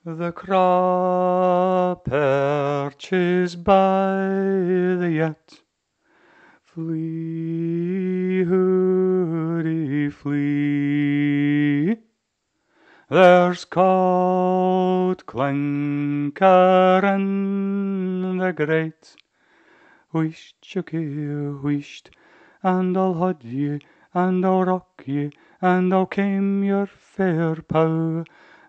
The craw perches by the yett, flee, hoodie, flee. There's cauld, clinker in the grate, Wheesht, chookie, wheesht, and I'll haud ye, and I'll rock ye, and I'll kame your fair pow,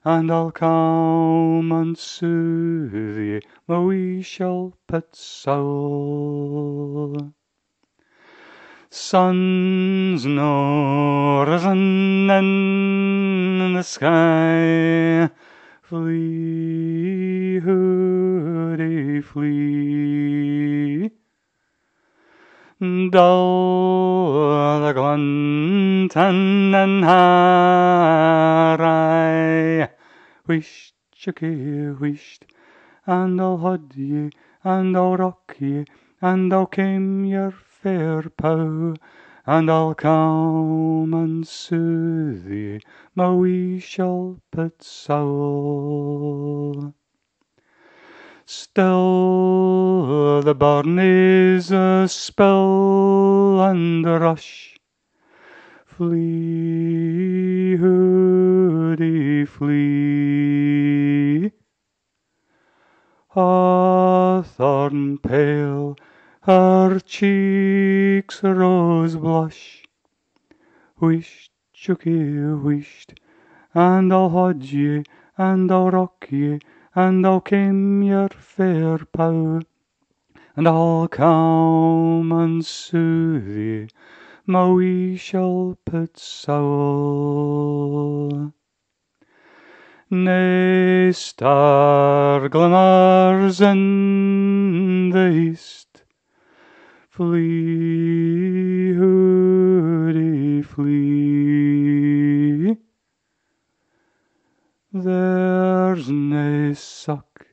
and I'll come and soothe ye, my wee shilpit sowl. Sun's no risen in the sky, flee, hoodie, flee. Dull the Glintin and haud, Wheesht, chookie, wheesht, and I'll haud ye, and I'll rock ye, and I'll kame your fair pow, and I'll come and soothe ye, my wee shilpit sowl. Still the burnie's spill and rush, flee, hoodie, flee. Hawthorn-pale, her cheeks rose blush, Wheesht, chookie, wheesht, and I'll haud ye, and I'll rock ye, and I'll kame your fair pow, and I'll come and soothe ye, my wee shilpit sowl. Nae star glimmers in the east, flee, hoodie, flee. There's nae suck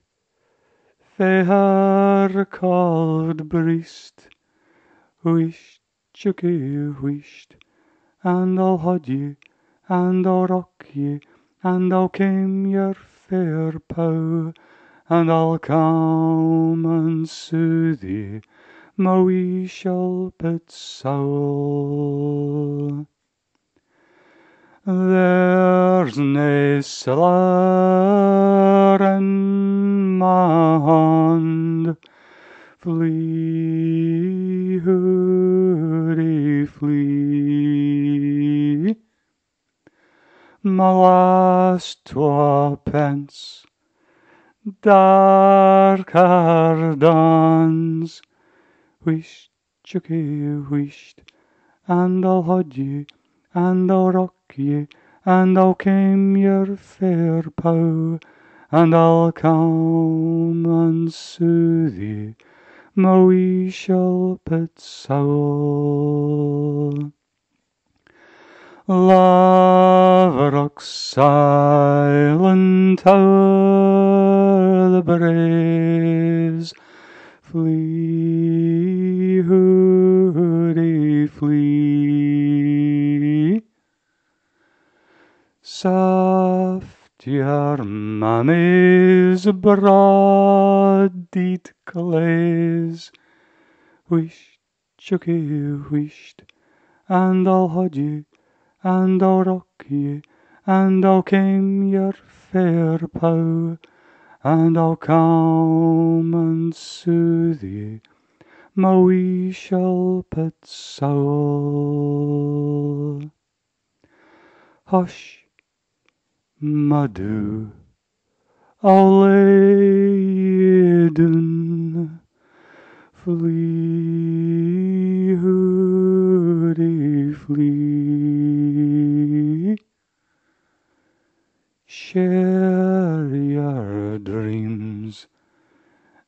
fae her cauld breist, Wheesht, chookie, wheesht, and I'll haud ye, and I'll rock ye, and I'll kame your fair pow, and I'll come and soothe ye, my wee shilpit sowl. There's nae siller in my hand, flee, hoodie, flee. My last 2 pence, dark are dawns, Wheesht, chookie, wheesht, and I'll haud ye, and I'll rock ye, and I'll kame your fair pow, and I'll come and soothe ye, my wee shilpit sowl. Laverock silent o'er the braes, flee, hoodie, flee. Soft your mammy's broad deid-claes, Wheesht, chookie, wheesht, and I'll haud ye, and I'll rock ye, and I'll kame your fair pow, and I'll come and soothe ye, my wee shilpit sowl. Hush, my doo, I'll lay ye doon, flee, hoodie, flee. Share your dreams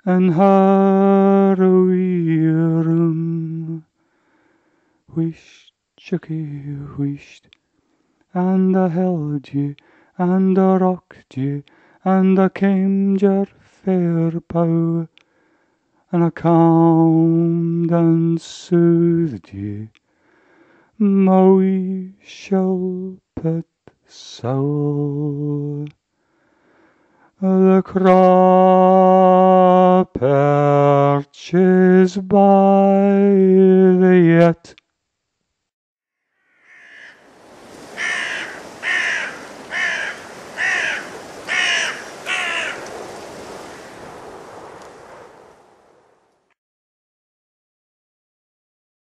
in her wee room, Wheesht, chookie, wheesht, and I held ye, and I rocked ye, and I kamed your fair pow, and I calmed and soothed ye, my wee shilpit sowl. the craw perches by the yett,